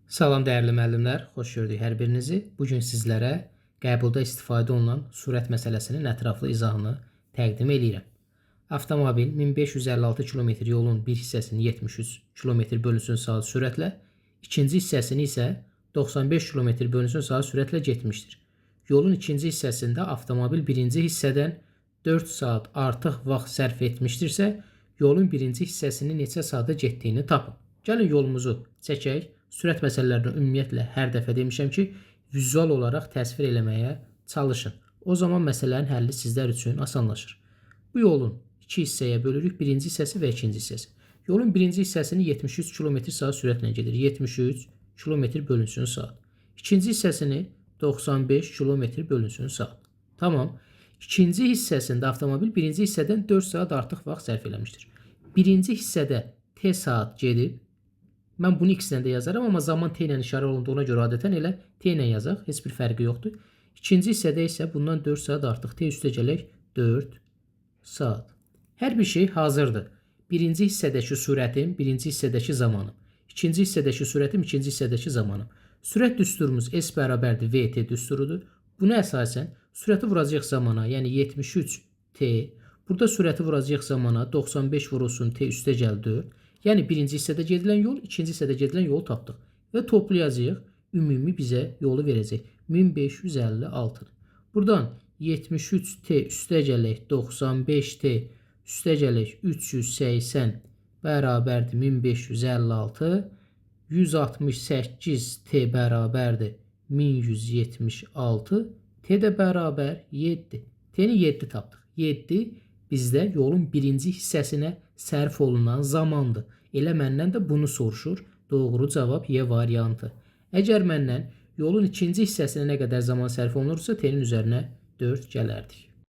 Salam dəyərli müəllimlər, xoş gördük hər birinizi. Bugün sizlərə qəbulda istifadə olunan sürət məsələsinin ətraflı izahını təqdim edirəm. Avtomobil 1556 km yolun bir hissəsini 73 km/saat sürətlə, ikinci hissəsini isə 95 km/saat sürətlə getmişdir. Yolun ikinci hissəsində avtomobil birinci hissədən 4 saat artıq vaxt sərf etmişdirsə, yolun birinci hissəsini neçə saata getdiyini tapın. Gəlin yolumuzu çəkək. Sürət məsələlərini ümumiyyətlə hər dəfə demişəm ki, vizual olaraq təsvir eləməyə çalışın. O zaman məsələnin həlli sizlər üçün asanlaşır. Bu yolun iki hissəyə bölürük. Birinci hissəsi və ikinci hissəsi. Yolun birinci hissəsini 73 km/saat sürətlə gedir. 73 km/saat. İkinci hissəsini 95 km/saat. Tamam. İkinci hissəsində avtomobil birinci hissədən 4 saat artıq vaxt sərf eləmişdir. Birinci hissədə T saat gedib. Mən bunu ikisindən də yazaram, amma zaman T ilə işarə olunduğuna görə adətən elə T ilə yazaq. Heç bir fərqi yoxdur. İkinci hissədə isə bundan 4 saat artıq T üstə gələk 4 saat. Hər bir şey hazırdır. Birinci hissədəki sürətim, birinci hissədəki zamanım. İkinci hissədəki sürətim, ikinci hissədəki zamanım. Sürət düsturumuz S bərabərdir VT düsturudur. Buna əsasən sürəti vuracaq zamana, yəni 73 T. Burada sürəti vuracaq zamana 95 vurulsun T üstə gəl 4. Yəni birinci hissədə gedilən yol, ikinci hissədə gedilən yolu tapdıq. Və toplayacağıq, ümumi bizə yolu verəcək. 1556. Buradan 73T üstə gələk 95T üstə gələk 380 bərabərdir 1556. 168T bərabərdir 1176. T də bərabər 7. T-ni 7 tapdıq. 7 bizdə yolun birinci hissəsinə sərf olunan zamandır. Elə məndən də bunu soruşur. Doğru cavab Y variantı. Əgər məndən yolun ikinci hissəsinə nə qədər zaman sərf olunursa, T-nin üzərinə 4 gələrdik.